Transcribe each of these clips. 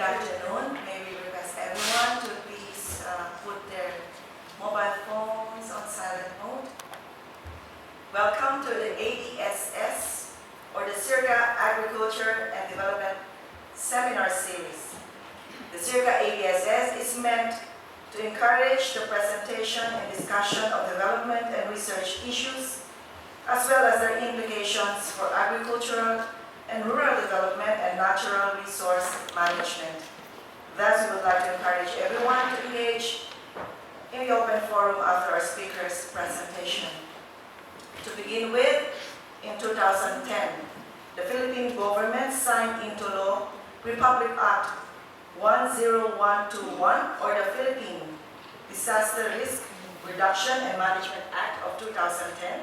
afternoon. May we request everyone to please put their mobile phones on silent mode. Welcome to the ADSS, or the Circa Agriculture and Development Seminar Series. The Circa ADSS is meant to encourage the presentation and discussion of development and research issues, as well as their implications for agricultural and rural development and natural resource management. Thus, we would like to encourage everyone to engage in the open forum after our speaker's presentation. To begin with, in 2010, the Philippine government signed into law Republic Act 10121, or the Philippine Disaster Risk Reduction and Management Act of 2010,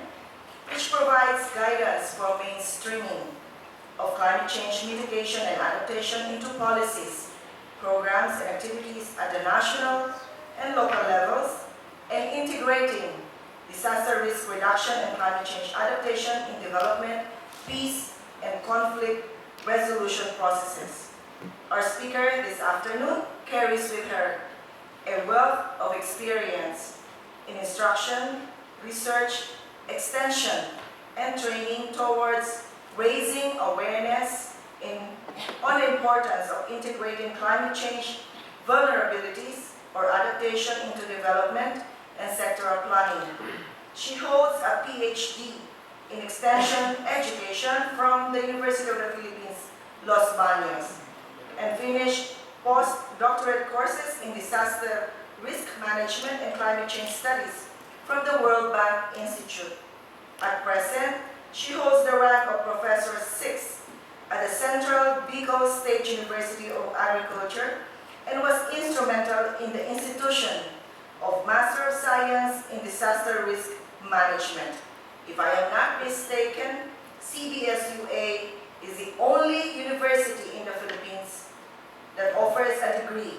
which provides guidance for mainstreaming of climate change mitigation and adaptation into policies, programs, and activities at the national and local levels, and integrating disaster risk reduction and climate change adaptation in development, peace, and conflict resolution processes. Our speaker this afternoon carries with her a wealth of experience in instruction, research, extension, and training towards raising awareness on the importance of integrating climate change vulnerabilities or adaptation into development and sectoral planning. She holds a PhD in extension education from the University of the Philippines, Los Baños, and finished postdoctorate courses in disaster risk management and climate change studies from the World Bank Institute. At present, she holds the rank of Professor 6 at the Central Bicol State University of Agriculture and was instrumental in the institution of Master of Science in Disaster Risk Management. If I am not mistaken, CBSUA is the only university in the Philippines that offers a degree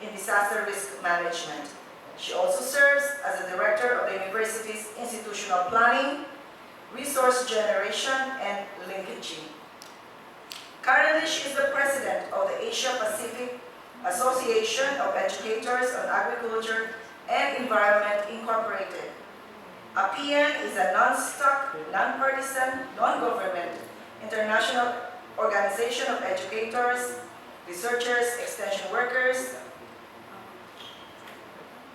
in disaster risk management. She also serves as the director of the university's institutional planning, resource generation, and linkaging. Currently, she is the president of the Asia Pacific Association of Educators on Agriculture and Environment Incorporated. APIEN is a non-stock, non-partisan, non-government international organization of educators, researchers, extension workers,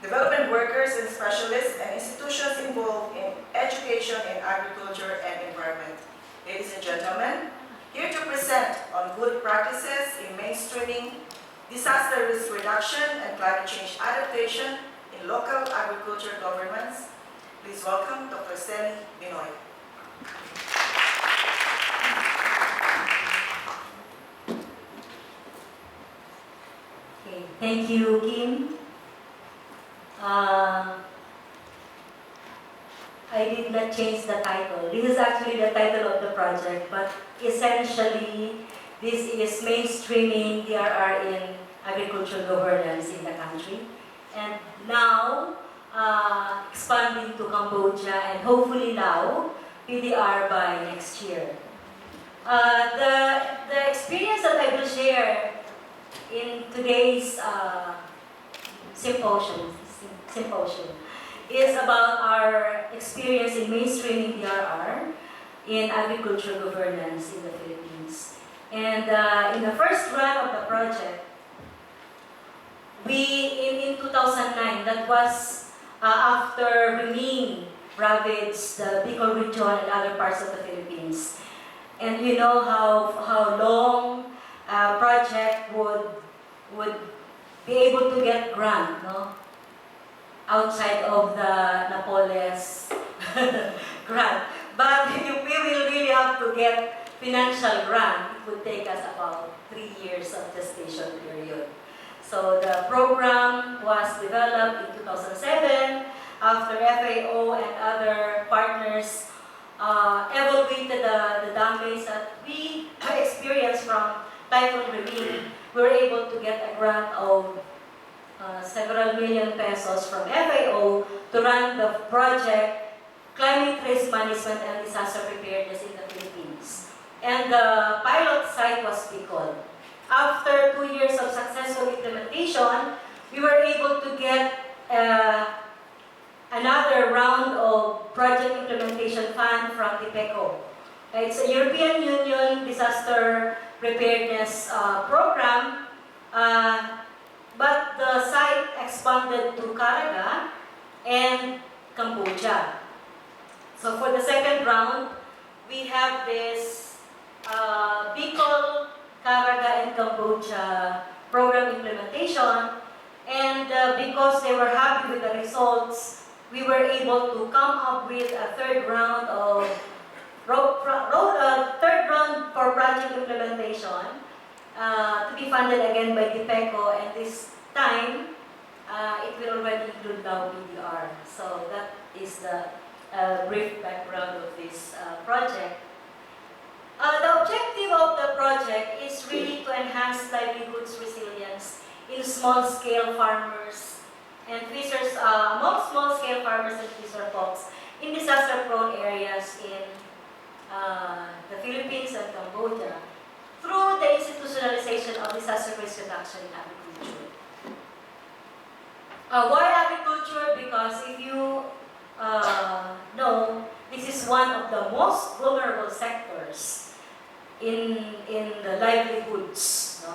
development workers and specialists, and institutions involved in education in agriculture and environment. Ladies and gentlemen, here to present on good practices in mainstreaming disaster risk reduction and climate change adaptation in local agriculture governments, please welcome Dr. Cely Binoy. Okay, thank you, Kim. I did not change the title. This is actually the title of the project, but essentially, this is mainstreaming DRR in agricultural governance in the country. And now, expanding to Cambodia and hopefully Laos, PDR by next year. The experience that I will share in today's symposium is about our experience in mainstreaming DRR in agricultural governance in the Philippines. And in the first run of the project, in 2009, that was after Riming ravaged the Bicol region and other parts of the Philippines. And you know how long a project would be able to get grant, no? Outside of the Napoles grant. But we will really have to get financial grant. It would take us about 3 years of gestation period. So the program was developed in 2007 after FAO and other partners evaluated the damage that we experienced from Typhoon Riming. We were able to get a grant of several million pesos from FAO to run the project Climate Risk Management and Disaster Preparedness in the Philippines. And the pilot site was Bicol. after 2 years of successful implementation, we were able to get another round of project implementation fund from TIPECO. It's a European Union disaster preparedness program, but the site expanded to Caraga and Cambodia. So for the second round, we have this Bicol, Caraga, and Cambodia program implementation. And because they were happy with the results, we were able to come up with a third round for project implementation to be funded again by TIPECO, and this time it will already include now BDR. So that is the brief background of this project. The objective of the project is really to enhance livelihoods resilience in small-scale farmers and fishers, among small-scale farmers and fisher folks in disaster-prone areas in the Philippines and Cambodia through the institutionalization of disaster risk reduction in agriculture. Why agriculture? Because if you know, this is one of the most vulnerable sectors in the livelihoods. No?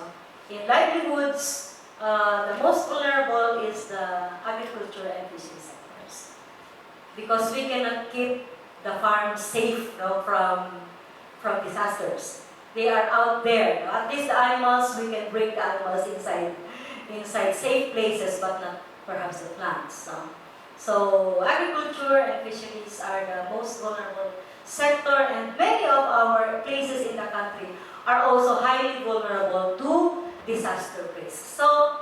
In livelihoods, the most vulnerable is the agriculture and fishing sectors, because we cannot keep the farm safe, no, from disasters. They are out there. No? At least the animals, we can bring the animals inside safe places, but not perhaps the plants. No? So agriculture and fisheries are the most vulnerable sector, and many of our places in the country are also highly vulnerable to disaster risk. So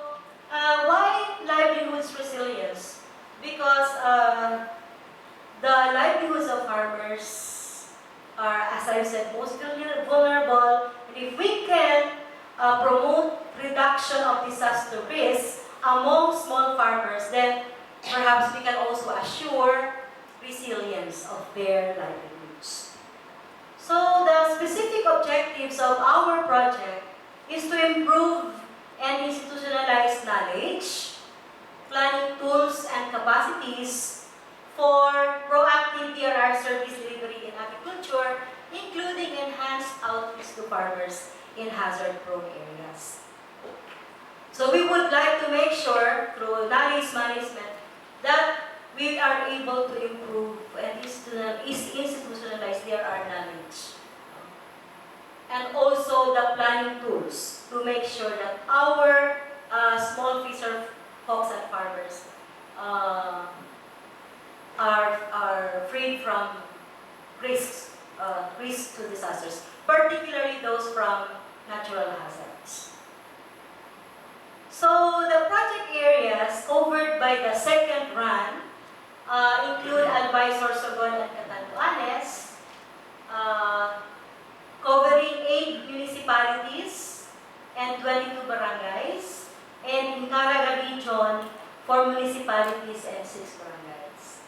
why livelihoods resilience? Because the livelihoods of farmers are, as I've said, most vulnerable, and if we can promote reduction of disaster risk among small farmers, then perhaps we can also assure resilience of their livelihoods. So the specific objectives of our project is to improve and institutionalize knowledge, planning tools and capacities for proactive DRR service delivery in agriculture, including enhanced outreach to farmers in hazard-prone areas. So we would like to make sure, through knowledge management, that we are able to improve and institutionalize DRR knowledge. And also the planning tools to make sure that our small fisher folks and farmers are freed from risks to disasters, particularly those from natural hazards. So the project areas covered by the second run include Albay, Sorsogon, and Catanduanes, covering 8 municipalities and 22 barangays, and in Caraga region, 4 municipalities and 6 barangays.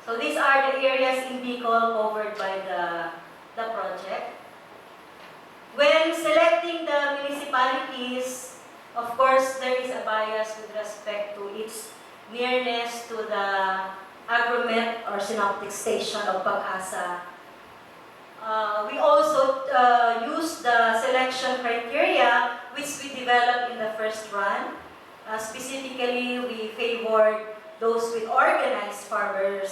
So these are the areas in Bicol covered by the project. When selecting the municipalities, of course, there is a bias with respect to its nearness to the Agromet or synoptic station of Pag-asa. We also use the selection criteria which we developed in the first run. Specifically, we favored those with organized farmer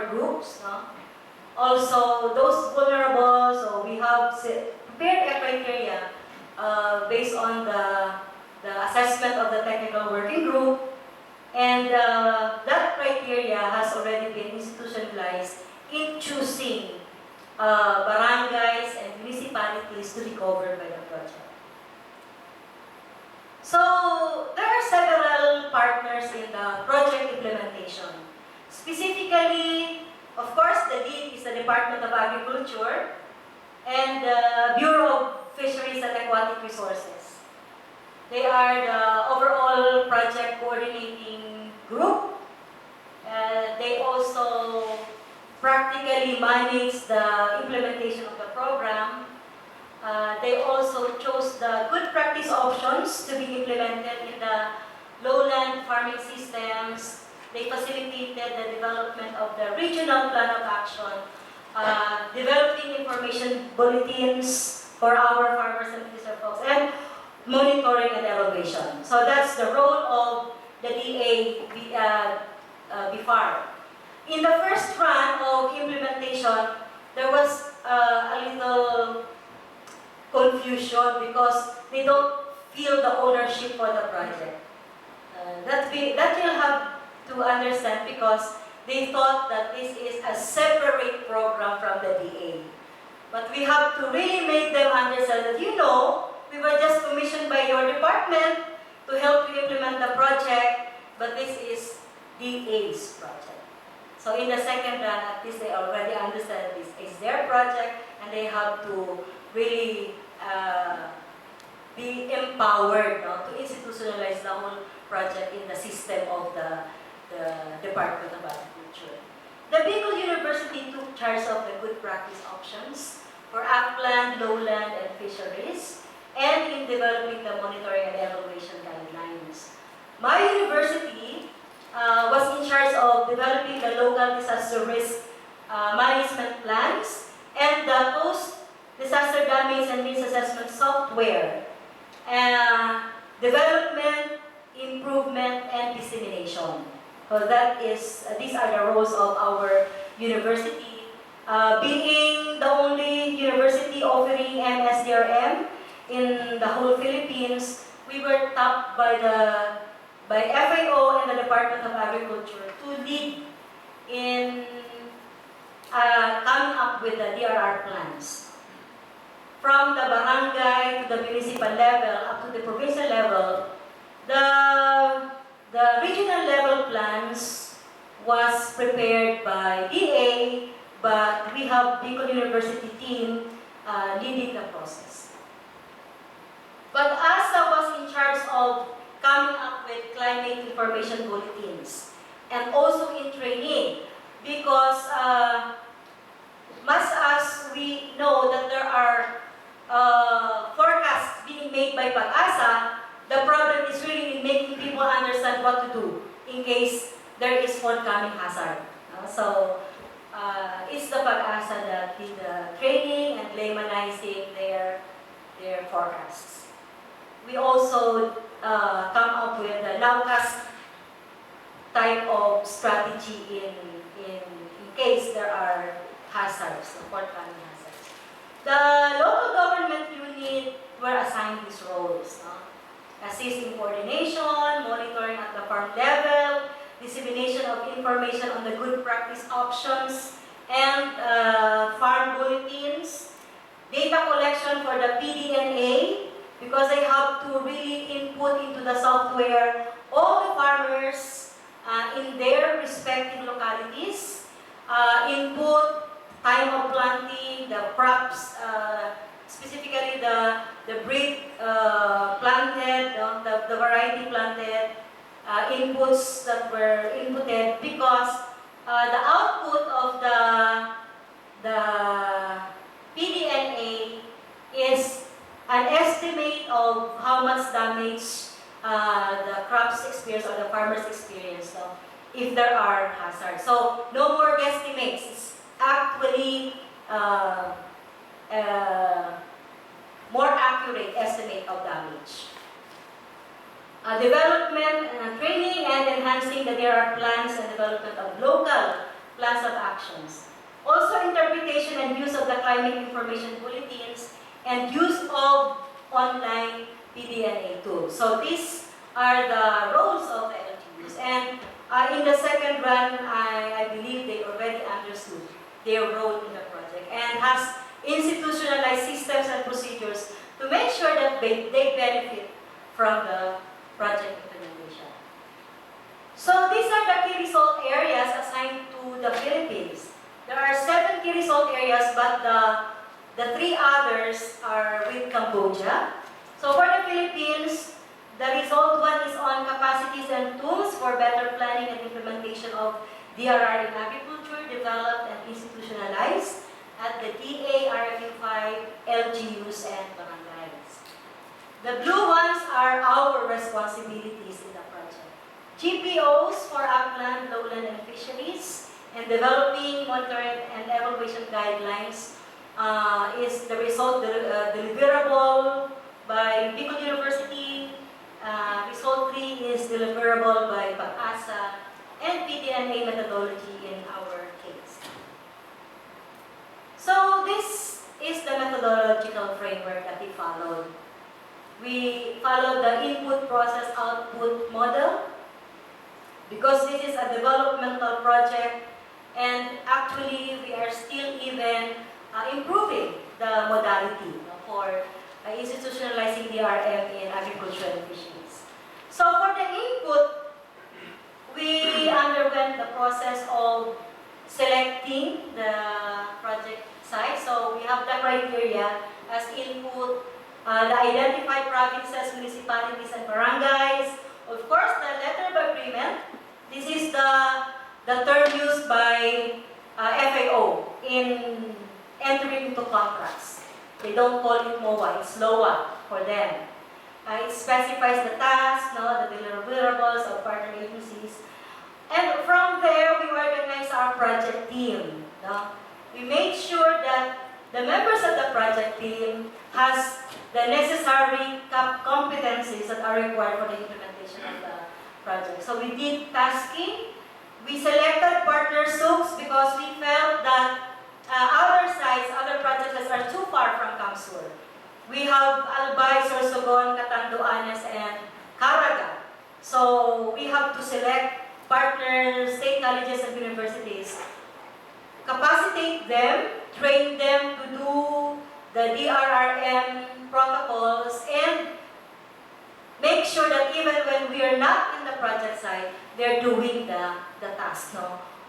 groups. No? Also, those vulnerable, so we have prepared a criteria based on the assessment of the technical working group, and that criteria has already been institutionalized in choosing barangays and municipalities to be covered by the project. So there are several partners in the project implementation. Specifically, of course, the lead is the Department of Agriculture and the Bureau of Fisheries and Aquatic Resources. They are the overall project coordinating group. They also practically manage the implementation of the program. They also chose the good practice options to be implemented in the lowland farming systems. They facilitated the development of the regional plan of action, developing information bulletins for our farmers and fisher folks, and monitoring and evaluation. So that's the role of the DA BFAR. In the first run of implementation, there was a little confusion because they don't feel the ownership for the project. That you'll have to understand because they thought that this is a separate program from the DA. But we have to really make them understand that, we were just commissioned by your department to help you implement the project, but this is DA's project. So in the second run, at least they already understand this is their project and they have to really be empowered to institutionalize the whole project in the system of the Department of Agriculture. The Bicol University took charge of the good practice options for upland, lowland, and fisheries, and in developing the monitoring and evaluation guidelines. My university was in charge of developing the local disaster risk management plans and the post-disaster damage and risk assessment software, development, improvement, and dissemination. So these are the roles of our university. Being the only university offering MSDRM in the whole Philippines, we were tapped by FAO and the Department of Agriculture to lead in coming up with the DRR plans. From the barangay to the municipal level up to the provincial level, the regional level plans was prepared by DA, but we have Bicol University team leading the process. But ASA was in charge of coming up with climate information bulletins and also in training because much as we know that there are forecasts being made by PAG-ASA, the problem is really in making people understand what to do in case there is forthcoming hazard. It's the PAG-ASA that did the training and laymanizing their forecasts. We also come up with a nowcast type of strategy in case there are hazards, forthcoming hazards. The local government unit were assigned these roles. Assist in coordination, monitoring at the farm level, dissemination of information on the good practice options, and farm bulletins, data collection for the PDNA, because they have to really input into the software all the farmers in their respective localities, input time of planting, the crops, specifically the breed planted, the variety planted, inputs that were inputted, because the output of the PDNA is an estimate of how much damage the crops experience or the farmers experience if there are hazards. So no more guesstimates. It's actually more accurate estimate of damage. Development, training, and enhancing the DRR plans and development of local plans of actions. Also interpretation and use of the climate information bulletins and use of online PDNA tools. So these are the roles of the LGUs. And in the second run, I believe they already understood their role in the project and has institutionalized systems and procedures to make sure that they benefit from the project implementation. So these are the key result areas assigned to the Philippines. There are 7 key result areas, but the 3 others are with Cambodia. So for the Philippines, the result 1 is on capacities and tools for better planning and implementation of DRR in agriculture. developed, and institutionalized at the DA, RFU5, LGUs, and barangays. The blue ones are our responsibilities in the project. GPOs for upland, lowland, and fisheries, and developing, monitoring, and evaluation guidelines is the result deliverable by Bicol University. Result 3 is deliverable by PAGASA and PDNA methodology in our case. So this is the methodological framework that we followed. We followed the input, process, output model because this is a developmental project, and actually we are still even improving the modality for institutionalizing DRM in agriculture and fisheries. So for the input, we underwent the process of selecting the project site. So we have the criteria as input, the identified provinces, municipalities, and barangays. Of course, the letter of agreement. This is the term used by FAO in entering into contracts. They don't call it MOA, it's LOA for them. It specifies the tasks, the deliverables of partner agencies. And from there, we organize our project team. We made sure that the members of the project team has the necessary competencies that are required for the implementation of the project. So we did tasking. We selected partner SUCs because we felt that other sites, other projects are too far from Kamsur. We have Albay, Sorsogon, Catanduanes, and Caraga. So we have to select partners, state colleges, and universities, capacitate them, train them to do the DRRM protocols, and make sure that even when we are not in the project site, they're doing the task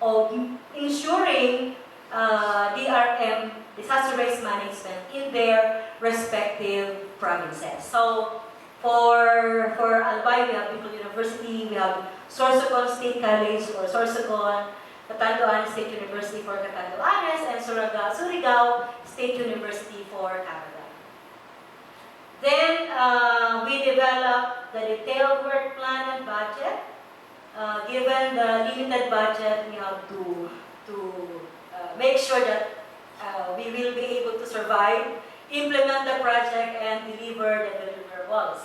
of ensuring DRM, disaster risk management, in their respective provinces. So for Albay, we have Bicol University, we have Sorsogon State College for Sorsogon, Catanduanes State University for Catanduanes, and Surigao State University for Caraga. Then we developed the detailed work plan and budget. Given the limited budget, we have to make sure that we will be able to survive, implement the project, and deliver the deliverables.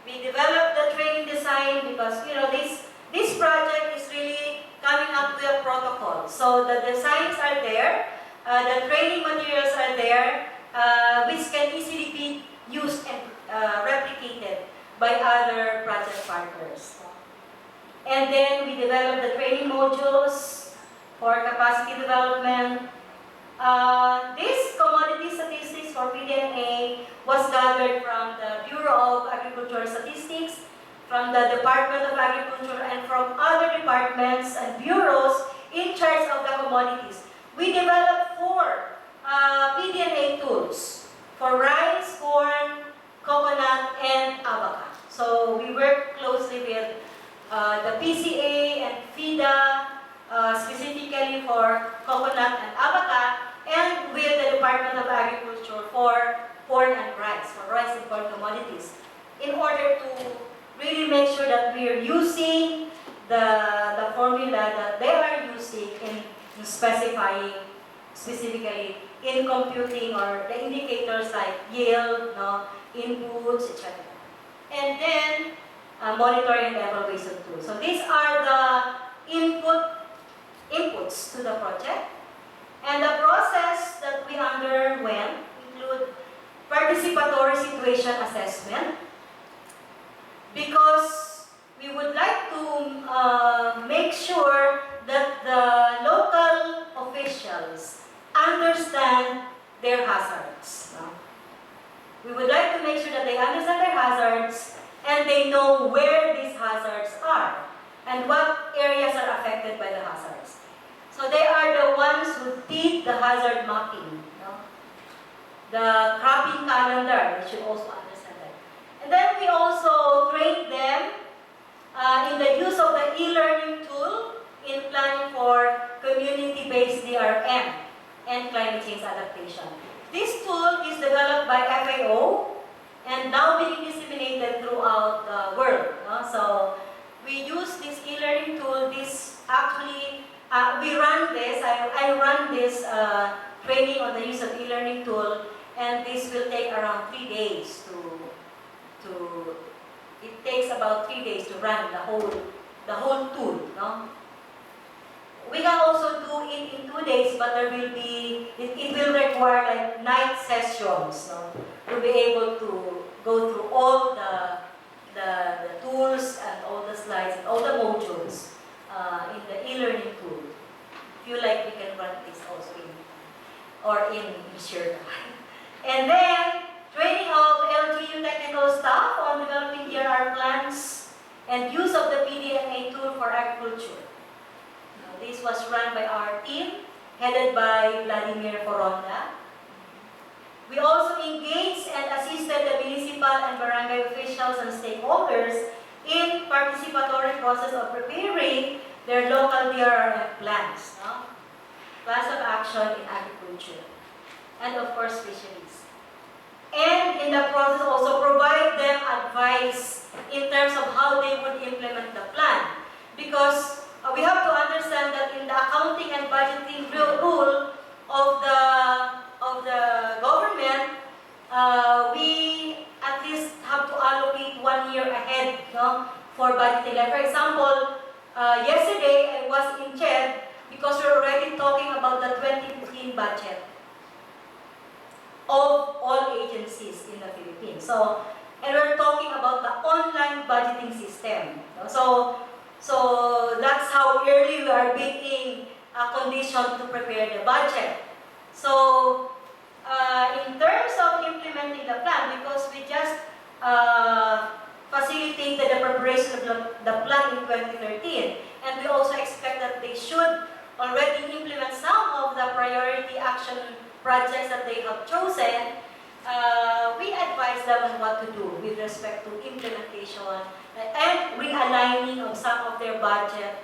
We developed the training design because this project is really coming up with a protocol. So the designs are there, the training materials are there, which can easily be used and replicated by other project partners. And then we developed the training modules for capacity development. This commodity statistics for PDNA was gathered from the Bureau of Agricultural Statistics, from the Department of Agriculture, and from other departments and bureaus in charge of the commodities. We developed 4 PDNA tools for rice, corn, coconut, and abaca. So we work closely with the PCA and FIDA, specifically for coconut and abaca, and with the Department of Agriculture for corn and rice, and corn commodities, in order to really make sure that we are using the formula that they are using in specifying specifically in computing or the indicators like yield, inputs, etc. And then monitoring and evaluation tools. So these are the inputs to the project. And the process that we underwent include participatory situation assessment, because we would like to make sure that the local officials understand their hazards. We would like to make sure that they understand their hazards and they know where these hazards are and what areas are affected by the hazards. So they are the ones who did the hazard mapping, the cropping calendar. They should also understand that. And then we also trained them in the use of the e-learning tool in planning for community-based DRM and climate change adaptation. This tool is developed by FAO and now being disseminated throughout the world. No? So we use this e-learning tool. This actually, we run this, I run this training on the use of e-learning tool, and this will take around 3 days it takes about 3 days to run the whole tool. No? We can also do it in 2 days, but there will be, it will require like night sessions, no? To be able to go through all the tools and all the slides and all the modules in the e-learning tool. If you like, we can run this also in Sherpa. And then, training of LGU technical staff on developing DRR plans and use of the PDMA tool for agriculture. This was run by our team, headed by Vladimir Foronda. We also engaged and assisted the municipal and barangay officials and stakeholders in participatory process of preparing their local DRR plans, no? Plans of action in agriculture, and of course fisheries. And in the process also provide them advice in terms of how they would implement the plan. Because we have to understand that in the accounting and budgeting rule of the government, we at least have to allocate 1 year ahead, no, for budgeting. Like for example, yesterday I was in CHED because we're already talking about the 2015 budget of all agencies in the Philippines. So, and we're talking about the online budgeting system. No? So that's how early we are making a condition to prepare the budget. So in terms of implementing the plan, because we just facilitated the preparation of the plan in 2013, and we also expect that they should already implement some of the priority action projects that they have chosen. We advise them on what to do with respect to implementation and realigning of some of their budget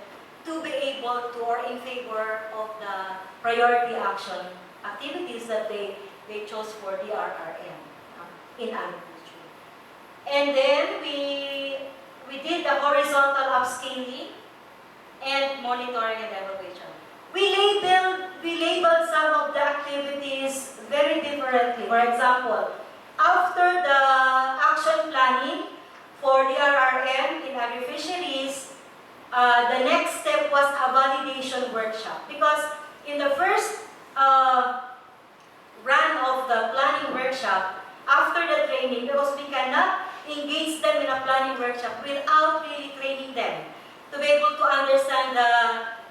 to be able to, or in favor of the priority action activities that they chose for the RRM in agriculture. And then we did the horizontal upscaling and monitoring and evaluation. We labeled some of the activities very differently. For example, after the action planning for the RRM in agri-fisheries, the next step was a validation workshop. Because in the first run of the planning workshop, after the training, because we cannot engage them in a planning workshop without really training them to be able to understand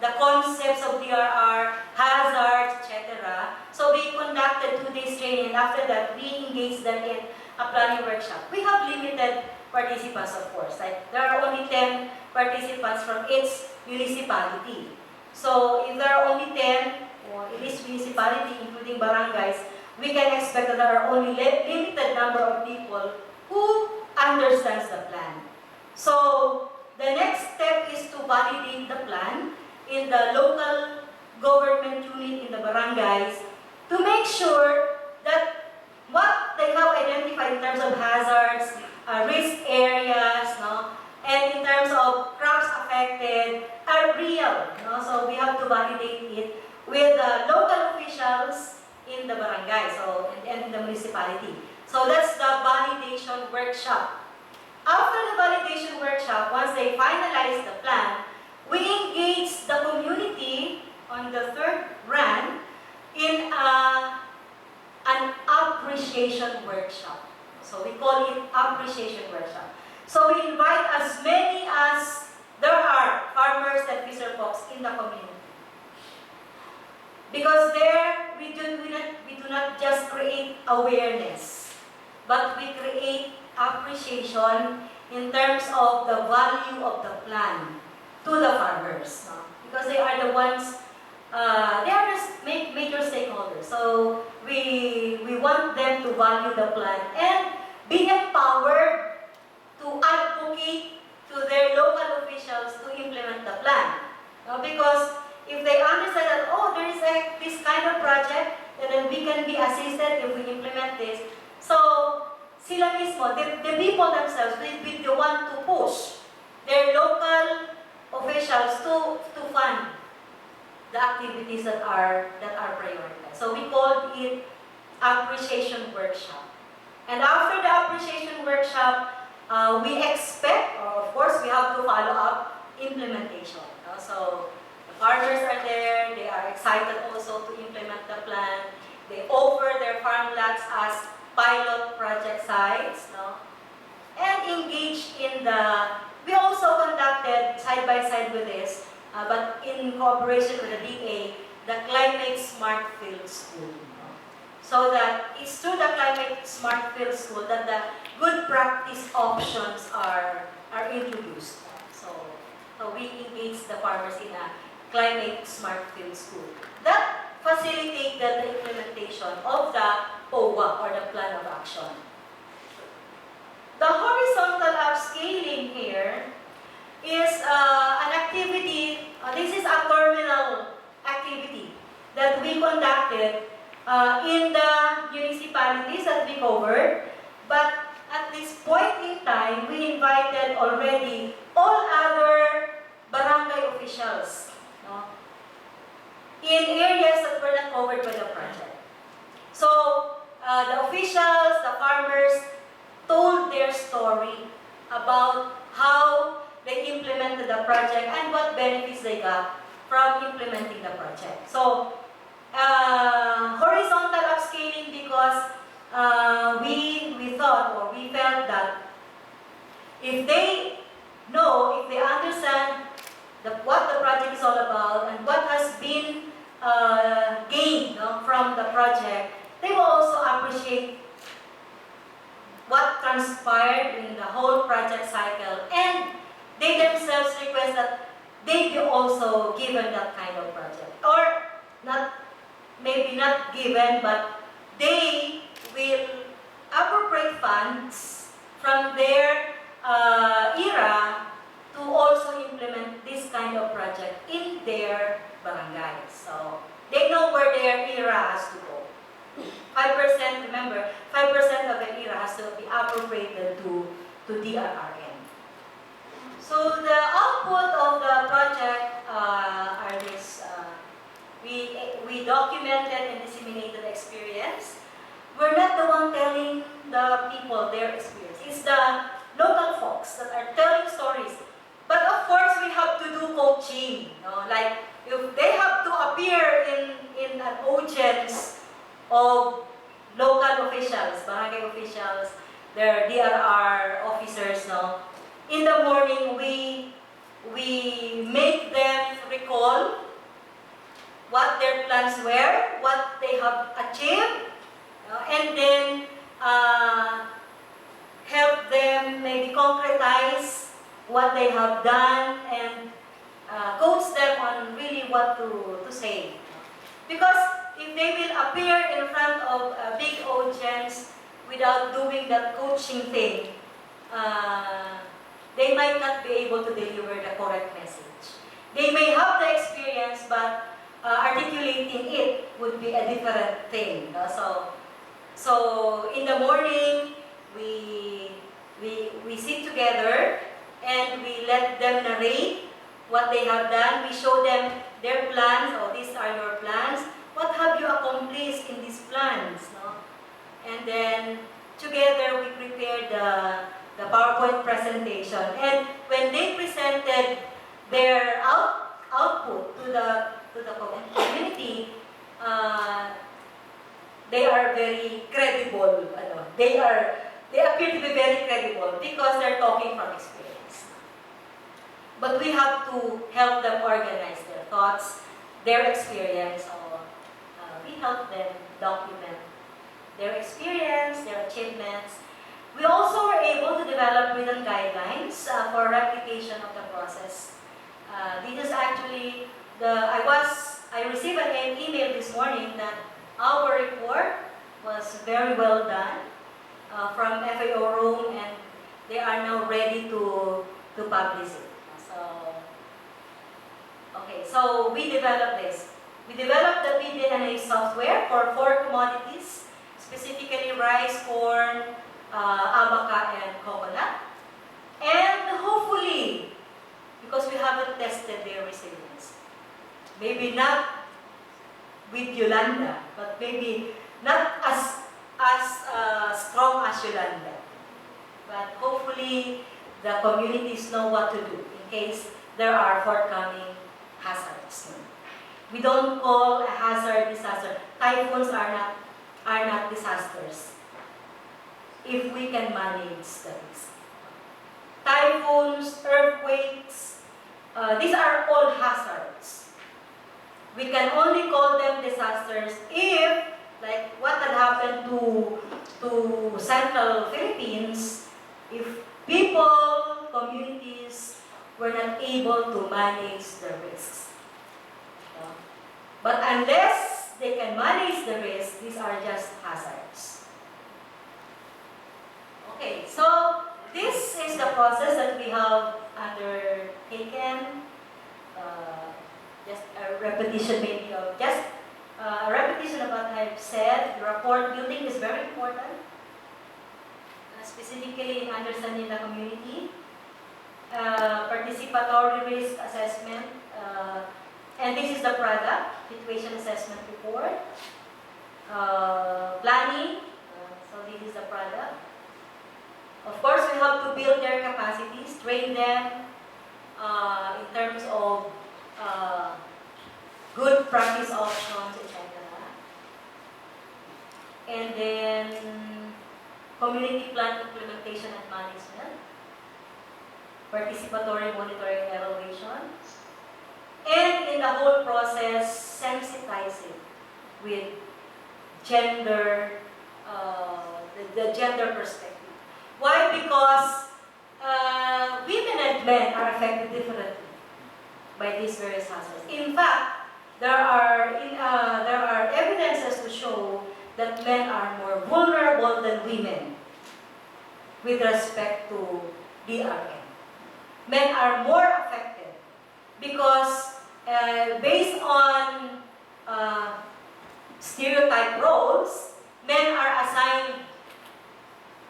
the concepts of DRR, hazards, etc. So we conducted 2 days training, and after that, we engaged them in a planning workshop. We have limited participants, of course. Like, there are only 10 participants from each municipality. So if there are only 10 in each municipality, including barangays, we can expect that there are only limited number of people who understands the plan. So the next step is to validate the plan in the local government unit in the barangays to make sure that what they have identified in terms of hazards, risk areas, no, and in terms of crops affected are real. No? So we have to validate it with the local officials in the barangay and in the municipality. So that's the validation workshop. After the validation workshop, once they finalize the plan, we engage the community on the third run in an appreciation workshop. So we call it appreciation workshop. So we invite as many as there are farmers and fisher folks in the community. Because there, we do not just create awareness, but we create appreciation in terms of the value of the plan to the farmers. Because they are the ones, they are the major stakeholders. So we want them to value the plan and be empowered to advocate to their local officials to implement the plan. Because if they understand that, oh, there is this kind of project, and then we can be assisted if we implement this. So, sila mismo, the people themselves will be the one to push their local officials to fund the activities that are prioritized. So we called it appreciation workshop. And after the appreciation workshop, we expect, or of course, we have to follow up implementation. So the farmers are there, they are excited also to implement the plan. They offer their farm lots as pilot project sites, and engage in we also conducted side by side with this, but in cooperation with the DA, the Climate Smart Field School. So that it's through the Climate Smart Field School that the good practice options are introduced. So we engage the farmers in a Climate Smart Field School. That facilitated the implementation of the POA, or the Plan of Action. The horizontal upscaling here is an activity, this is a terminal activity that we conducted in the municipalities that we covered, but at this point in time, we invited already all other barangay officials in areas that were not covered by the project. So, the officials, the farmers, told their story about how they implemented the project and what benefits they got from implementing the project. So, horizontal upscaling because we thought, or we felt that if they know, if they understand what the project is all about and what has been gained from the project, they will also appreciate what transpired in the whole project cycle, and they themselves request that they be also given that kind of project. Or not, maybe not given, but they will appropriate funds from their era to also implement this kind of project in their barangays. So they know where their era has to go. 5%, remember, 5% of the era has to be appropriated to DRRM. So the output of the project are this. We documented and disseminated experience. We're not the one telling the people their experience. It's the local folks that are telling stories. But of course, we have to do coaching. Like, if they have to appear in an audience of local officials, barangay officials, their DRR officers, in the morning, we make them recall what their plans were, what they have achieved, and then help them maybe concretize what they have done and coach them on really what to say. Because if they will appear in front of a big audience without doing that coaching thing, they might not be able to deliver the correct message. They may have the experience, but articulating it would be a different thing. So in the morning, we sit together and we let them narrate what they have done. We show them their plans. Oh, these are your plans. What have you accomplished in these plans? And then together we prepared the PowerPoint presentation. And when they presented their output to the community, they are very credible. They appear to be very credible because they're talking from experience. But we have to help them organize their thoughts, their experience. We help them document their experience, their achievements. We also were able to develop written guidelines for replication of the process. This is actually I received an email this morning that our report was very well done from FAO Rome, and they are now ready to publish it. So, Okay, so we developed this. We developed the pDNA software for 4 commodities, specifically rice, corn, abaca, and coconut. And hopefully, because we haven't tested their resilience, maybe not with Yolanda, but maybe not as strong as Yolanda. But hopefully, the communities know what to do in case there are forthcoming hazards. We don't call a hazard disaster. Typhoons are not disasters if we can manage the risk. Typhoons, earthquakes, these are all hazards. We can only call them disasters if, like what had happened to Central Philippines, if people, communities were not able to manage the risks. But unless they can manage the risks, these are just hazards. Okay, so this is the process that we have undertaken. Just a repetition maybe of just a repetition of what I've said. The rapport building is very important, specifically in understanding the community. Participatory risk assessment, and this is the product, situation assessment report. Planning, so this is the product. Of course, we have to build their capacities, train them in terms of good practice options, etc. And then community plan implementation and management, participatory monitoring and evaluation, and in the whole process, sensitizing with gender, the gender perspective. Why? Because women and men are affected differently by these various hazards. In fact, there are evidences to show that men are more vulnerable than women with respect to DRM. Men are more affected because based on stereotype roles, men are assigned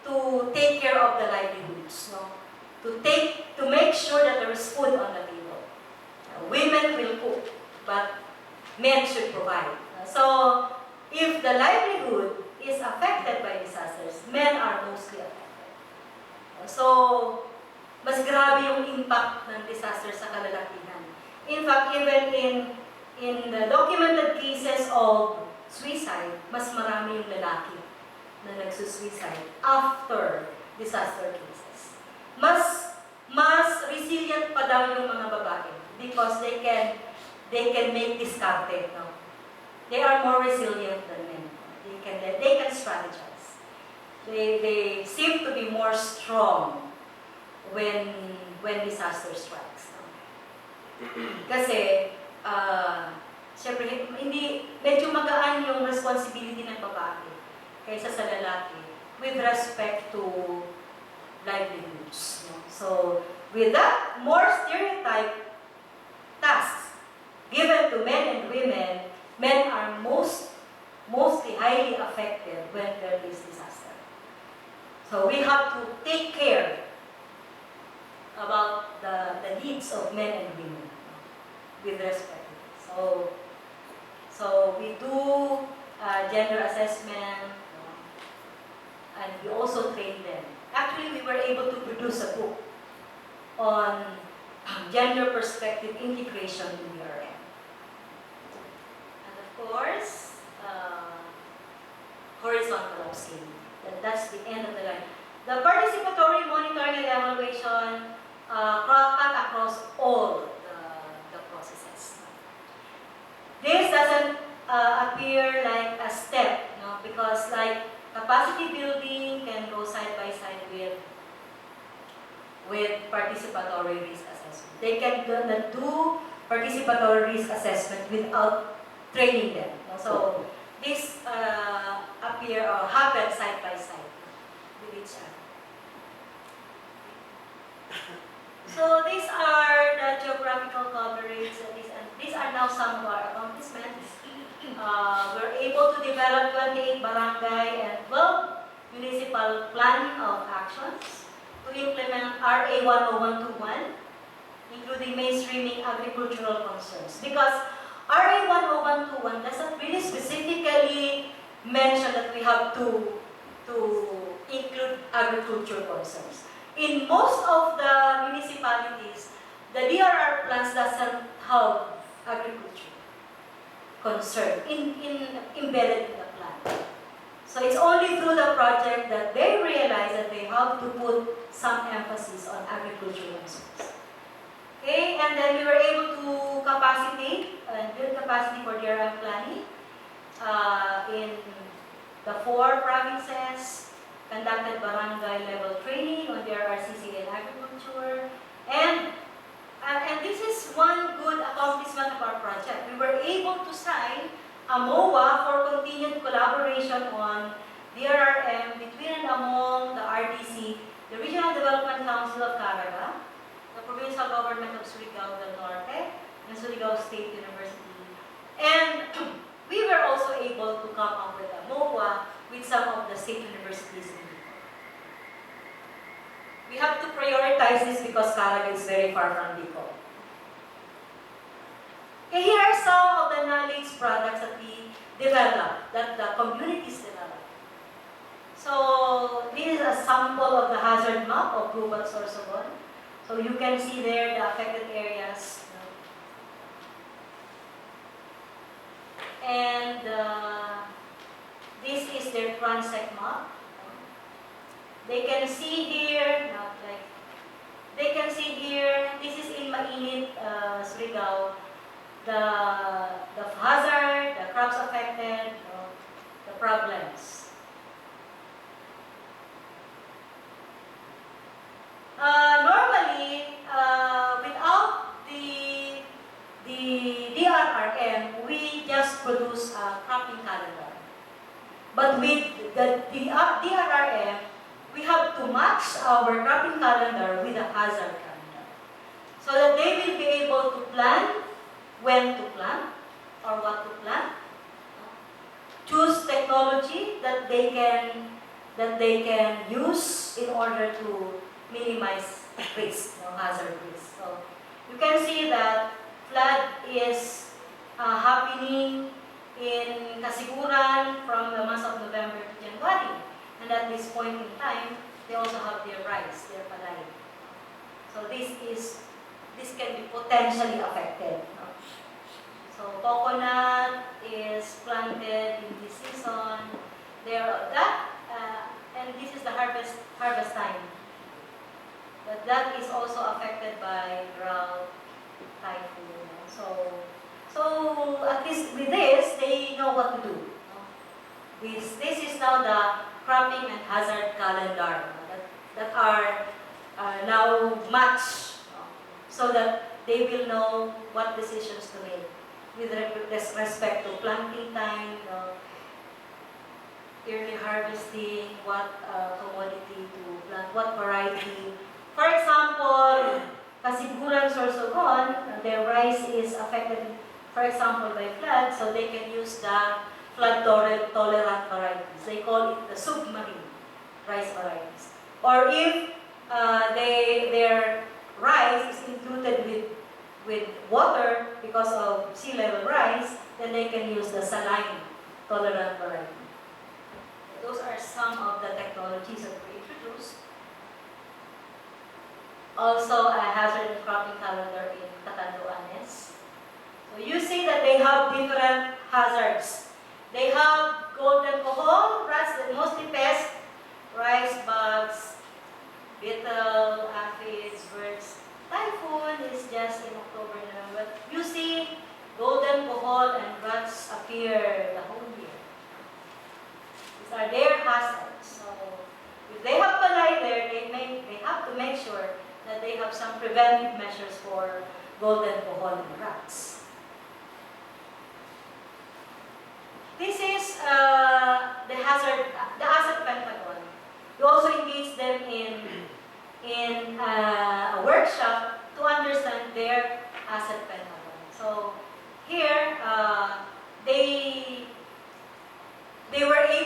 to take care of the livelihoods, no? to make sure that there is food on the table. Women will cook, but men should provide. So, if the livelihood is affected by disasters, men are mostly affected. So, mas grabe yung impact ng disaster sa kalalakihan. In fact, even in the documented cases of suicide, mas marami yung lalaki na nagsusuicide after disaster cases. Mas resilient pa daw yung mga babae because they can make discarded. No? They are more resilient than men. They can strategize. They seem to be more strong when disaster strikes. No? Kasi siyempre medyo magaan yung responsibility ng babae kaysa sa lalaki with respect to livelihoods. No? So, with that more stereotype tasks given to men and women, men are mostly highly affected when there is disaster. So, we have to take care about the needs of men and women with respect. So we do gender assessment, and we also train them. Actually, we were able to produce a book on gender perspective integration in DRM. And of course, horizontal upscaling. That's the end of the line. The participatory monitoring and evaluation cut across all the processes. This doesn't appear like a step, no? Because like capacity building can go side by side with participatory risk assessment. They can do participatory risk assessment without training them. No? So this appear or happen side by side with each other. So these are the geographical coverage. these are now some of our accomplishments. We're able to develop 28 barangay and 12 municipal plan of actions to implement RA 10121, including mainstreaming agricultural concerns. Because RA 10121 doesn't really specifically mention that we have to include agricultural concerns. In most of the municipalities, the DRR plans doesn't have agriculture concern embedded in the plan. So it's only through the project that they realize that they have to put some emphasis on agricultural concerns. Okay, and then we were able to capacitate and build capacity for DRR planning in the 4 provinces, conducted barangay level training on DRRCC and agriculture, and this is one good accomplishment of our project. We were able to sign a MOA for continued collaboration on DRRM between and among the RDC, the Regional Development Council of Caraga, the Provincial Government of Surigao del Norte, and Surigao State University. And we were also able to come up with a MOA with some of the state universities in Bicol. We have to prioritize this because Caraga is very far from Bicol. Okay, here are some of the knowledge products that we develop, that the communities develop. So this is a sample of the hazard map of Global Sorsogon. So you can see there the affected areas. And this is their transect map. They can see here, this is in Mainit, Surigao, the hazard, the crops affected, the problems. Normally, without the DRRM, we just produce a cropping calendar. But with the DRRM, we have to match our cropping calendar with a hazard calendar, so that they will be able to plan when to plant or what to plant, choose technology that they can use in order to minimize risk, hazard risk. So you can see that flood is happening in Kasiguran from the months of November to January. And at this point in time, they also have their rice, their palay. So this can be potentially affected. So coconut is planted in this season. And this is the harvest time. But that is also affected by drought, typhoon. So at least with this, they know what to do. This is now the cropping and hazard calendar that are now matched, so that they will know what decisions to make with respect to planting time, early harvesting, what commodity to plant, what variety. For example, Kasiguran, Sorsogon, their rice is affected, for example, by flood, so they can use the flood-tolerant varieties. They call it the submarine rice varieties. Or if their rice is included with water because of sea level rise, then they can use the saline tolerant variety. Those are some of the technologies that we introduced. Also, a hazard and cropping calendar in Catanduanes. So you see that they have different hazards. They have golden cohol, rats that mostly pest, rice bugs, beetle, aphids, birds. Typhoon is just in October now, but you see golden cohol and rats appear the whole year. These are their hazards. So if they have palay there, they have to make sure that they have some preventive measures for golden cohol and rats. This is the asset pentagon. We also engage them in a workshop to understand their asset pentagon. So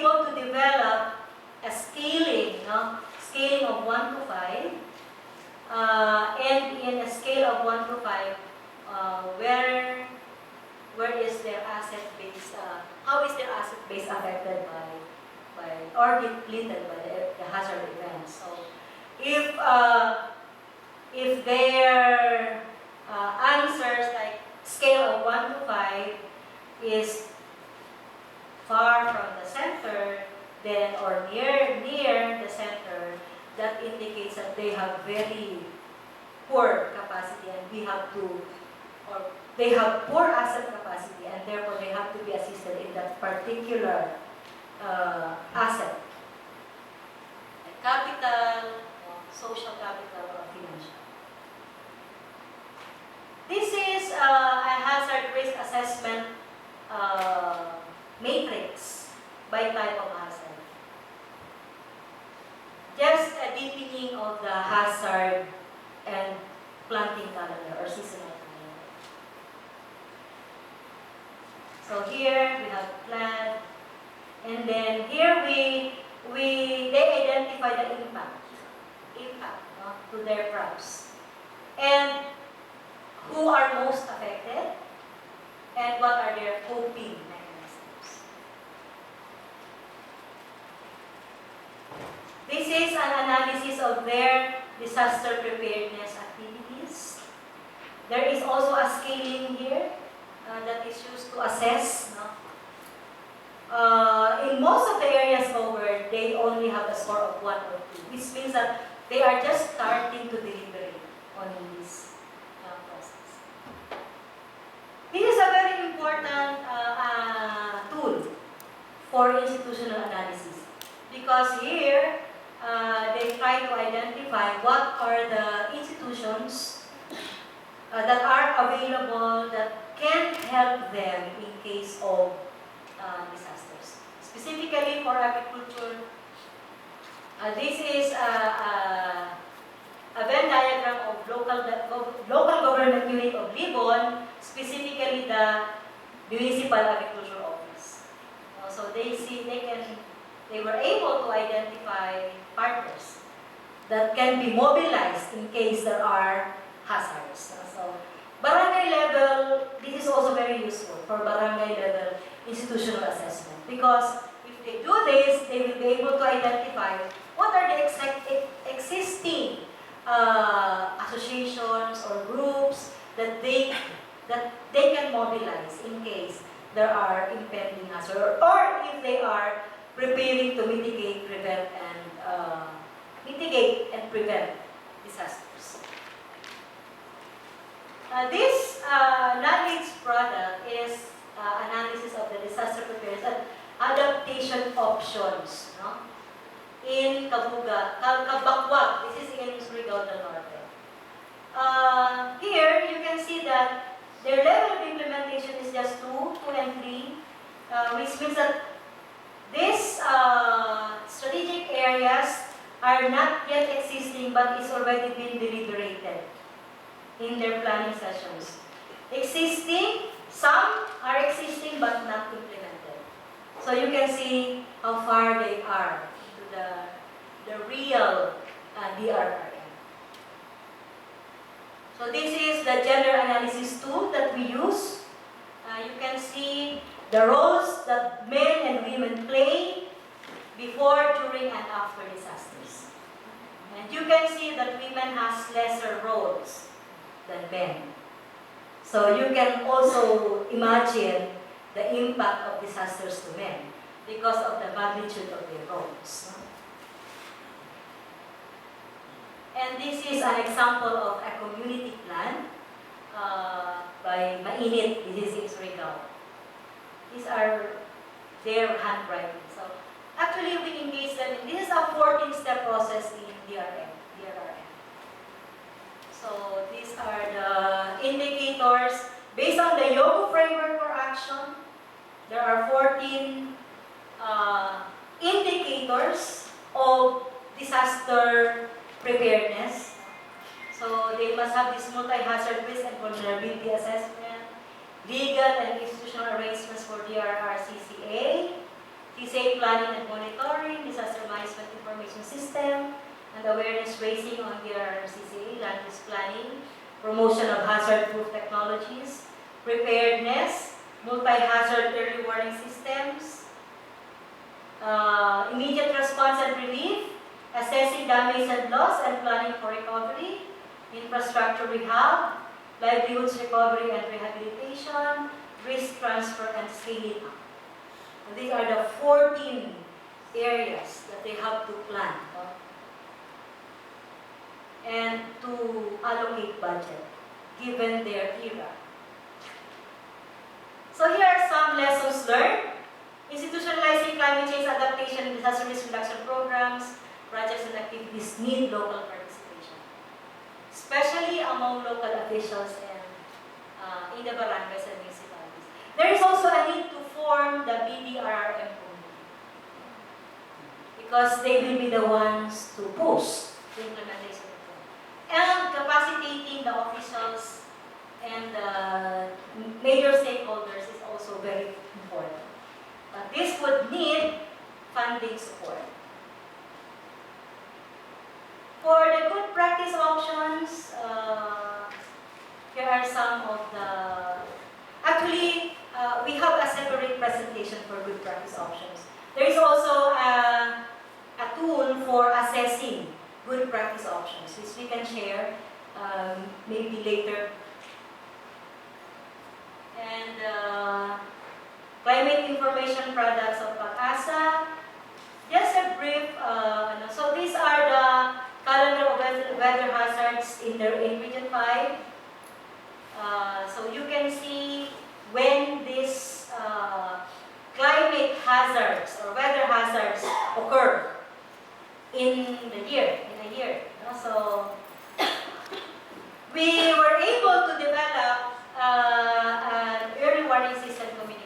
able to develop a scaling, no? Scaling of 1 to 5, and in a scale of 1 to 5, where is their asset base? How is their asset base affected by or depleted by the hazard events? So, if their answers like scale of 1 to 5 is far from the center, then or near the center, that indicates that they have very poor capacity, and they have poor asset capacity, and therefore they have to be assisted in that particular asset, like capital, social capital, or financial. This is a hazard risk assessment matrix by type of hazard. Just a deepening of the hazard and planting calendar or seasonal calendar. So here we have plant, and then here they identify the impact no, to their crops, and who are most affected, and what are their coping mechanisms. This is an analysis of their disaster preparedness activities. There is also a scaling here that is used to assess. No? In most of the areas covered, they only have a score of 1 or 2, which means that they are just starting to deliberate on this process. This is a very important tool for institutional analysis, because here they try to identify what are the institutions that are available that can help them in case of disasters. Specifically for agriculture, this is a Venn diagram of local government unit of Libon, specifically the municipal agriculture office. So they were able to identify partners that can be mobilized in case there are hazards. So barangay level, this is also very useful for barangay level institutional assessment, because if they do this, they will be able to identify what are the existing associations or groups that they can mobilize in case there are impending hazards, or if they are preparing to mitigate and prevent disasters. This knowledge product is analysis of the disaster preparedness and adaptation options, no? In Kabakwag. This is in Surigao del Norte. Here you can see that their level of implementation is just 2 and 3, which means that these strategic areas are not yet existing, but is already been deliberated in their planning sessions. Some are existing but not implemented. So you can see how far they are into the real DRRM. So this is the gender analysis tool that we use. You can see the roles that men and women play before, during, and after disasters. And you can see that women has lesser roles than men. So you can also imagine the impact of disasters to men because of the magnitude of their roles. And this is an example of a community plan by Mainit. This is in Surigao. These are their handwriting. So actually we engage them in, this is a 14-step process in DRRM. So these are the indicators based on the YOGO framework for action. There are 14 indicators of disaster preparedness. So they must have this multi-hazard risk and vulnerability assessment, legal and institutional arrangements for DRRCCA, TCA planning and monitoring, disaster management information system, and awareness raising on their CCA, land use planning, promotion of hazard-proof technologies, preparedness, multi-hazard early warning systems, immediate response and relief, assessing damage and loss and planning for recovery, infrastructure rehab, livelihoods recovery and rehabilitation, risk transfer and scaling up. And these are the 14 areas that they have to plan and to allocate budget given their era. So here are some lessons learned. Institutionalizing climate change adaptation and disaster risk reduction programs, projects and activities need local participation, especially among local officials and in the barangays and municipalities. There is also a need to form the BDRRM committee because they will be the ones to push the implementation of it. And capacitating the officials and the major stakeholders is also very important. But this would need funding support. For the good practice options, here are some of the... Actually, we have a separate presentation for good practice options. There is also a tool for assessing good practice options, which we can share maybe later. And climate information products of PACASA. Just a brief, so these are the calendar of weather hazards in Region 5. So you can see when these climate hazards or weather hazards occur in a year. So we were able to develop an early warning system communication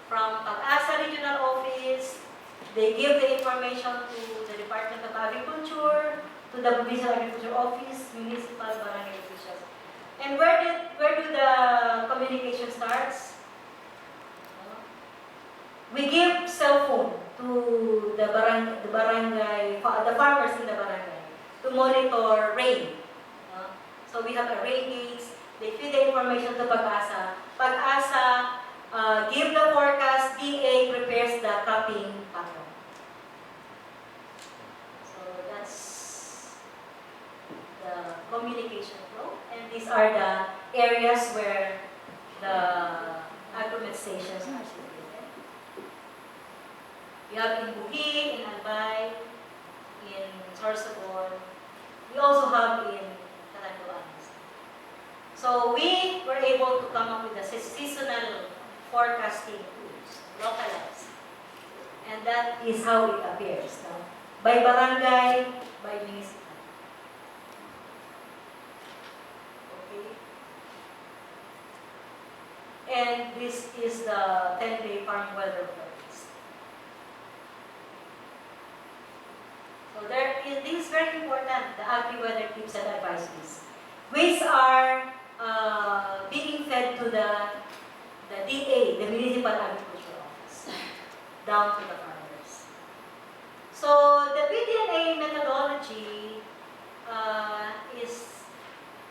from PACASA Regional Office. They give the information to the Department of Agriculture, to the Provincial Agriculture Office, municipal, barangay officials. And where do the communication starts? We give cell phone to the barangay, the farmers in the barangay to monitor rain. So we have a rain gauge. They feed the information to PACASA. PACASA give the forecast. DA prepares the cropping pattern. So that's the communication flow. And these are the areas where the agreement stations are situated. We have in Buhi, in Albay, in Sorsogon. We also have in Catanduanes. So we were able to come up with a seasonal forecasting tools, localized. And that is how it appears. No? By barangay, by municipality. Okay. And this is the 10-day farm weather forecast. So this is very important, the agri-weather tips and advisories, which are being fed to the DA, the Municipal Agriculture Office, down to the farmers. So the PDNA methodology is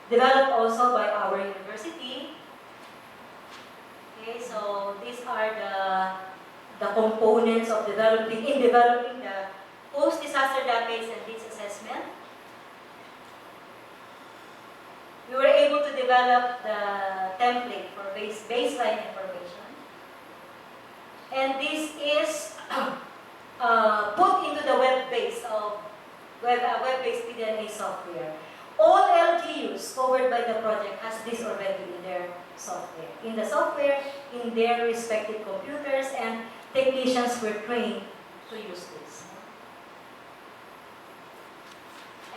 developed also by our university. Okay, so these are the components of developing the post-disaster damage and risk assessment. We were able to develop the template for baseline information. And this is put into the web-based PDNA software. All LGUs covered by the project has this already in their software. In the software, in their respective computers, and technicians were trained to use this.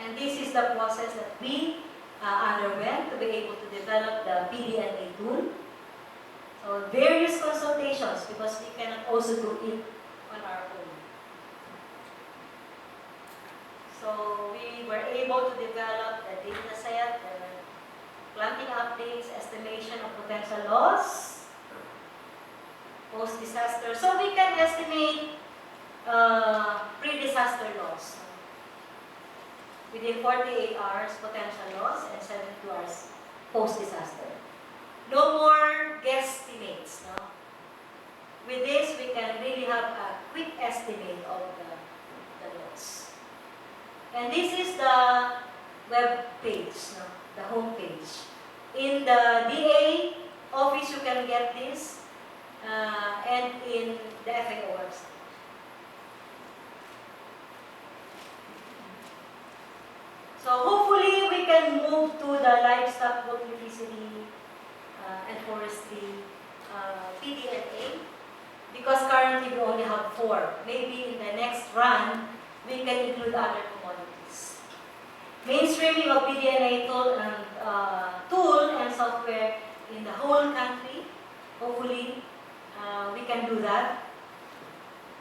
And this is the process that we underwent to be able to develop the PDNA tool. So various consultations, because we cannot also do it on our own. So we were able to develop the data set, the planting updates, estimation of potential loss, post-disaster. So we can estimate pre-disaster loss. Within 48 hours, potential loss, and 72 hours post-disaster. No more guesstimates. No? With this, we can really have a quick estimate of the loss. And this is the web page, no? The home page. In the DA office, you can get this, and in the FAO website. So hopefully we can move to the livestock, poultry, and forestry PDNA, because currently we only have 4. Maybe in the next run, we can include other commodities. Mainstreaming of PDNA tool and software in the whole country. Hopefully, we can do that,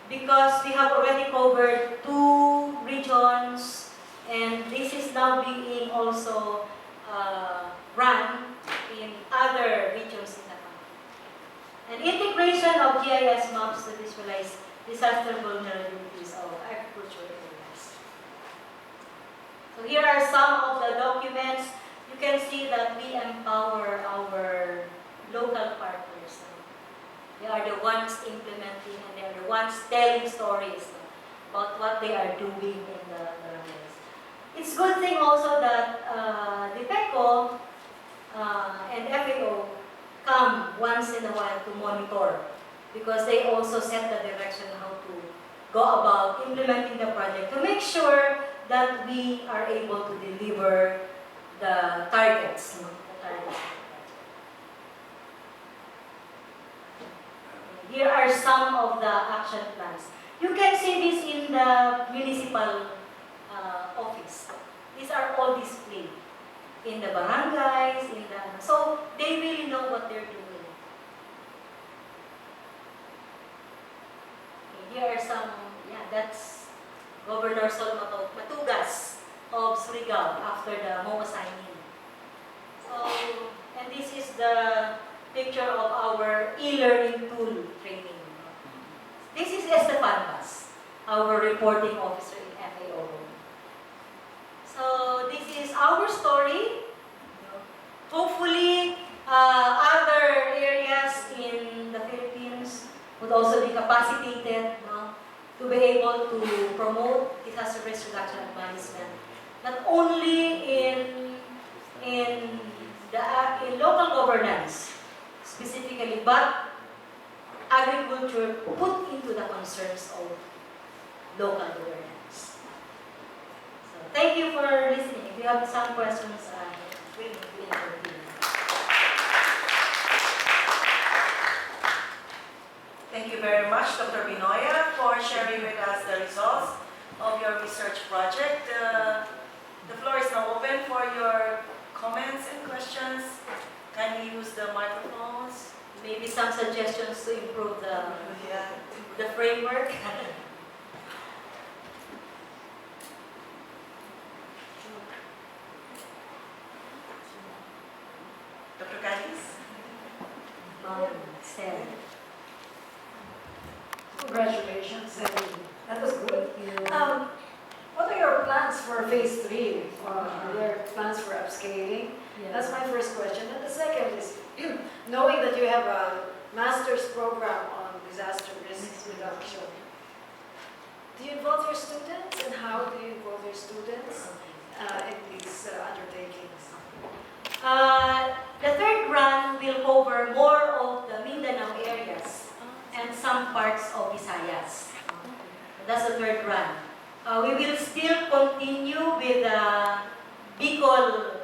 because we have already covered 2 regions, and this is now being also run in other regions in the country. And integration of GIS maps to visualize disaster vulnerabilities of agricultural areas. So here are some of the documents. You can see that we empower our local partners. They are the ones implementing, and they are the ones telling stories about what they are doing in the areas. It's a good thing also that the PECO and FAO come once in a while to monitor, because they also set the direction how to go about implementing the project to make sure that we are able to deliver the targets. Here are some of the action plans. You can see this in the municipal office. These are all displayed in the barangays, so they really know what they're doing. Okay, here are some, that's Governor Sol Matugas of Surigao after the MOA signing. So, and this is the picture of our e-learning tool training. This is Estefan Bas, our reporting officer in FAO. So this is our story. Hopefully, other areas in the Philippines would also be capacitated to be able to promote disaster risk reduction and management, not only in local governance specifically, but agriculture put into the concerns of local governance. So thank you for listening. If you have some questions, we will intervene. Thank you very much, Dr. Binoya, for sharing with us the results of your research project. The floor is now open for your comments and questions. Kindly use the microphones. Maybe some suggestions to improve the framework. Dr. Cadiz? Stan. Congratulations, that was good. Yeah. What are your plans for phase 3? Are there plans for upscaling? That's my first question. And the second is, knowing that you have a master's program on disaster risk reduction, do you involve your students, and how do you involve your students in these undertakings? The third run will cover more of the Mindanao areas and some parts of Visayas. That's the third run. We will still continue with the Bicol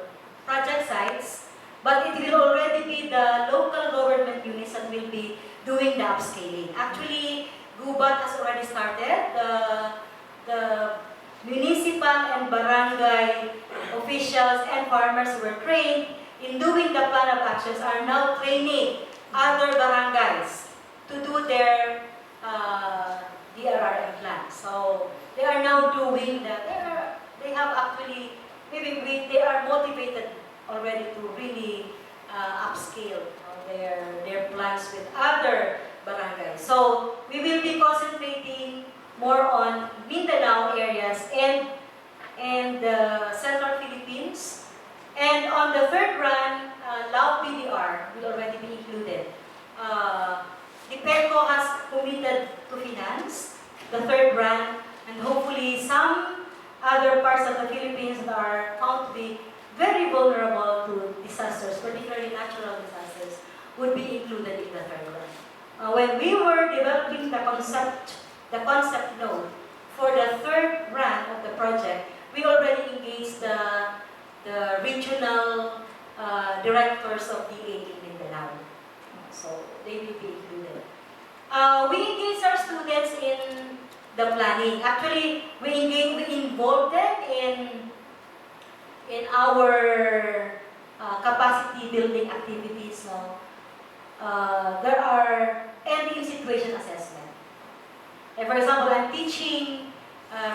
project sites, but it will already be the local government units that will be doing the upscaling. Actually, Gubat has already started. The municipal and barangay officials and farmers who were trained in doing the plan of actions are now training other barangays to do their DRRM plan. So they are now doing that. They have actually, they are motivated already to really upscale their plans with other barangays. So we will be concentrating more on Mindanao areas and the Central Philippines. And on the third run, Lao PDR will already be included. The PERCO has committed to finance the third run, and hopefully some other parts of the Philippines that are found to be very vulnerable to disasters, particularly natural disasters, would be included in the third run. When we were developing the concept note for the third run of the project, we already engaged the regional directors of DA in Mindanao. So they will be included. We engage our students in the planning. Actually, we involve them in our capacity building activities. No? There are any situation assessment. Like for example, I'm teaching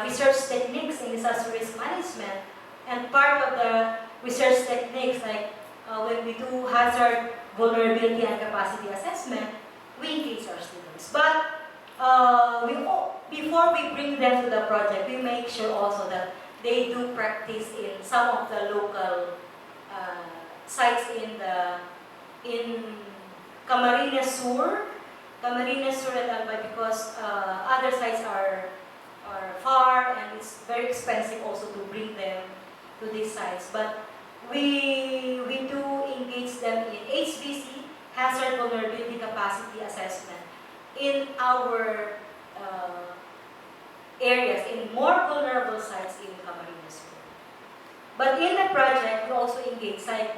research techniques in disaster risk management, and part of the research techniques, like when we do hazard vulnerability and capacity assessment, we engage our students. But before we bring them to the project, we make sure also that they do practice in some of the local sites in Camarines Sur and Albay, because other sites are far and it's very expensive also to bring them to these sites. But we do engage them in HVC, hazard vulnerability capacity assessment, in our areas, in more vulnerable sites in Camarines Sur. But in the project, we also engage, like,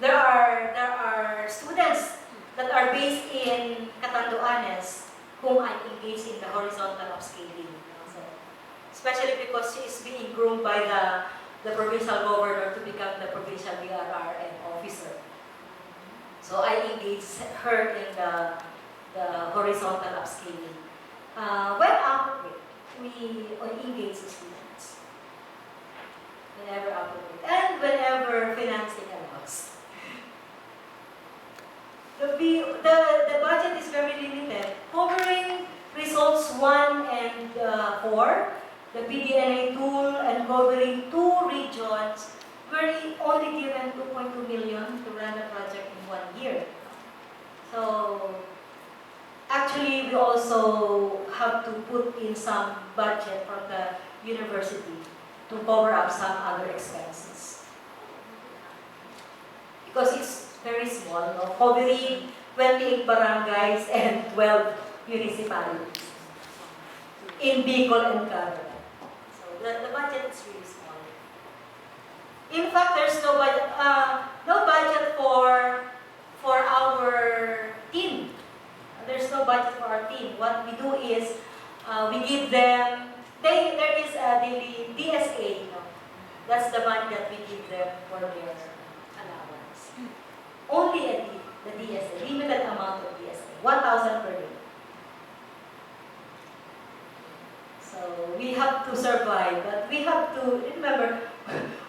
there are students that are based in Catanduanes whom I engage in the horizontal upscaling. So, especially because she is being groomed by the provincial governor to become the provincial BRRM officer. So I engage her in the horizontal upscaling. When appropriate, we engage the students. Whenever appropriate. And whenever financing allows. The budget is very limited. Covering results 1 and 4, the PDNA tool, and covering 2 regions, we're only given 2.2 million to run the project in 1 year. So actually, we also have to put in some budget from the university to cover up some other expenses. Because it's very small, no? Covering 28 barangays and 12 municipalities in Bicol and Caraga. So the budget is really small. In fact, there's no budget for our team. There's no budget for our team. What we do is we give them. There is a daily DSA. No? That's the money that we give them for their allowance. Only the DSA, limited amount of DSA, 1,000 per day. So we have to survive, but we have to remember.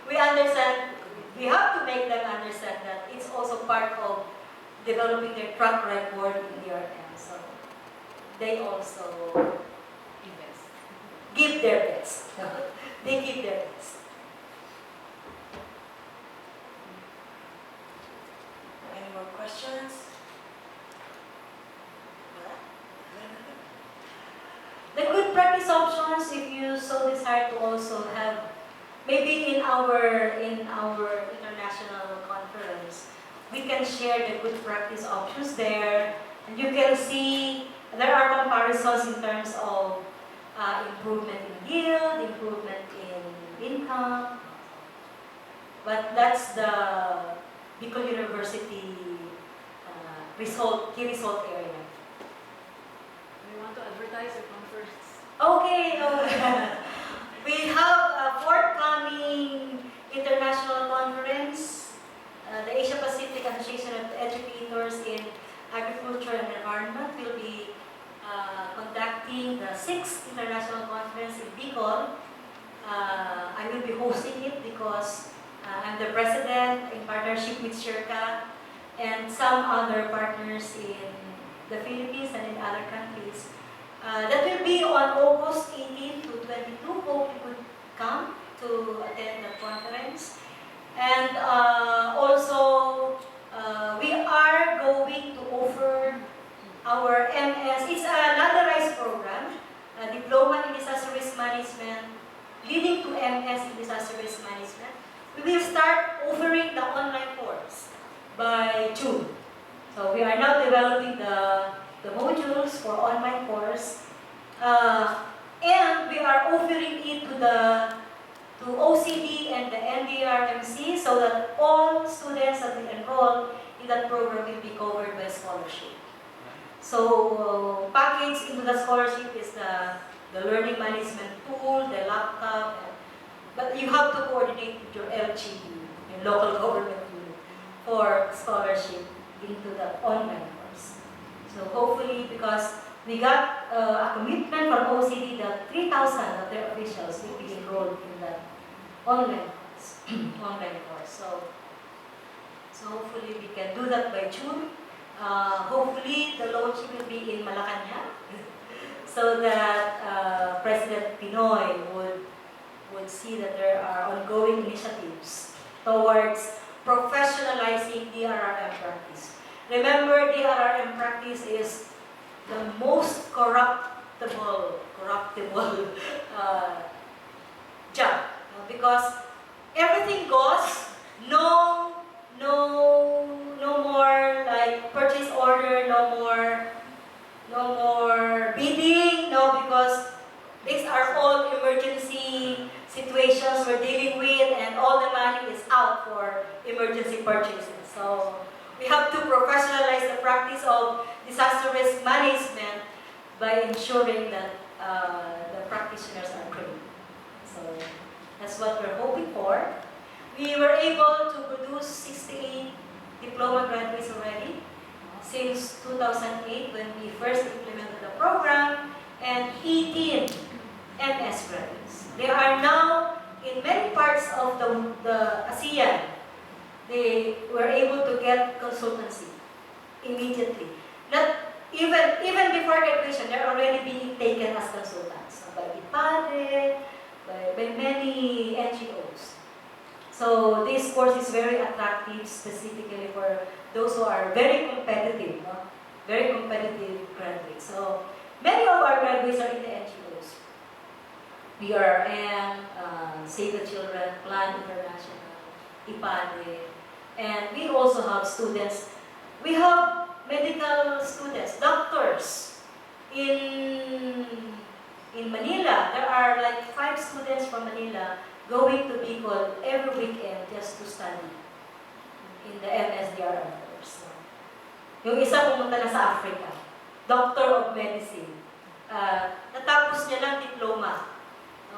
We understand. We have to make them understand that it's also part of developing their track record in the RM. So they also give their best. They give their best. Any more questions? The good practice options, if you so desire to also have, maybe in our international conference, we can share the good practice options there, and you can see there are comparisons in terms of improvement in yield, improvement in income, but that's the Bicol University key result area. We want to advertise your conference. Okay, we have a forthcoming international conference, the Asia Pacific Association of Educators in Agriculture and Environment will be conducting the 6th international conference in Bicol. I will be hosting it because I'm the president in partnership with Shirka and some other partners in the Philippines and in other countries. That will be on August 18 to 22. Hope you could come to attend the conference. And also, we are going to offer our MS. It's a ladderized program, a Diploma in Disaster Risk Management, leading to MS in Disaster Risk Management. We will start offering the online course by June. So we are now developing the modules for online course, and we are offering it to OCD and the NDRMC so that all students that will enroll in that program will be covered by scholarship. So packaged into the scholarship is the learning management tool, the laptop, but you have to coordinate with your LGU, your local government unit, for scholarship into the online course. So hopefully, because we got a commitment from OCD that 3,000 of their officials will be enrolled in that online course. online course. So hopefully we can do that by June. Hopefully the launching will be in Malacanang, so that President Pinoy would see that there are ongoing initiatives towards professionalizing DRRM practice. Remember, DRRM practice is the most corruptible job, because everything goes. No more like purchase order, no more bidding, no, because these are all emergency situations we're dealing with, and all the money is out for emergency purchases. So we have to professionalize the practice of disaster risk management by ensuring that the practitioners are trained. So that's what we're hoping for. We were able to produce 68 diploma graduates already since 2008 when we first implemented the program, and 18 MS graduates. They are now in many parts of the ASEAN. They were able to get consultancy immediately. Not even before graduation, they're already being taken as consultants by IPADE, by many NGOs. So this course is very attractive specifically for those who are very competitive, no? Very competitive graduates. So many of our graduates are in the NGOs. BRM, Save the Children, Plan International, IPADE, and we also have students. We have medical students, doctors. In Manila, there are like 5 students from Manila going to Bicol every weekend just to study in the MSDRM course. Yung isa pumunta na sa Africa, Doctor of Medicine. Natapos niya lang diploma.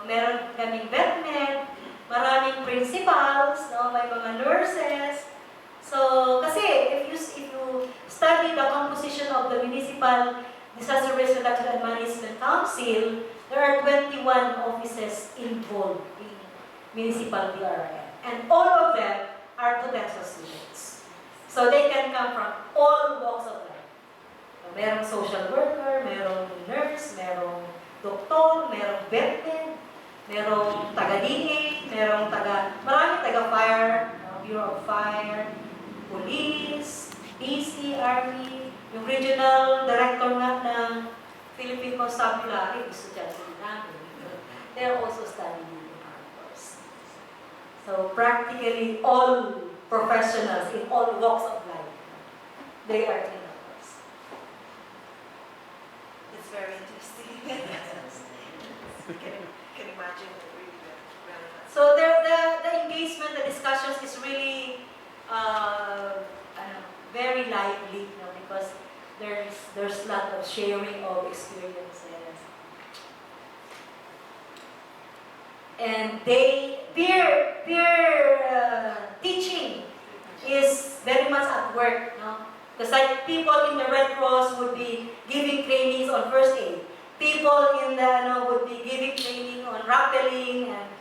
Meron kaming vetmed, maraming principals, no? May mga nurses. So, kasi if you study the composition of the Municipal Disaster Risk Reduction and Management Council, there are 21 offices involved in municipal DRRM. And all of them are potential students. So they can come from all walks of life. So, merong social worker, merong nurse, merong doktor, merong vetmed, merong taga-DA, merong maraming taga-fire, Bureau of Fire, Police, PC, Army, yung regional director nga ng Philippine Constabulary, estudyante namin. They're also studying in our course. So practically all professionals in all walks of life, they are in our course. It's very interesting. Can imagine it really relevant. So the engagement, the discussions is really very lively, you know, because there's a lot of sharing of experiences. And peer teaching is very much at work, no? Because like people in the Red Cross would be giving trainings on first aid. People in the would be giving training on rappelling and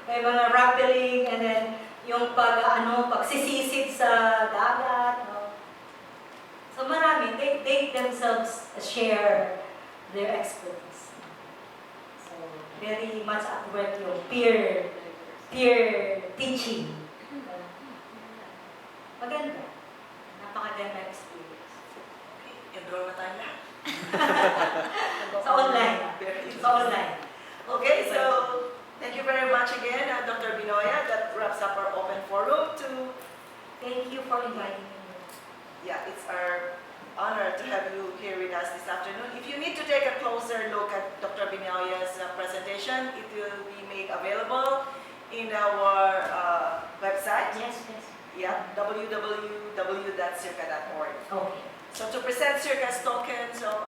may mga rappelling, and then yung pagsisisid sa dagat, no? So marami, they themselves share their expertise. So very much at work yung peer teaching. Maganda. Napakaganda experience. Okay, enroll na tayo lahat. Sa online. Very Sa online. Okay, so thank you very much again, Dr. Binoya. That wraps up our open forum to, Thank you for inviting me. yeah, it's our honor to have you here with us this afternoon. If you need to take a closer look at Dr. Binoya's presentation, it will be made available in our website, Yes, yes. yeah, www.circa.org. Okay. So to present Circa's tokens of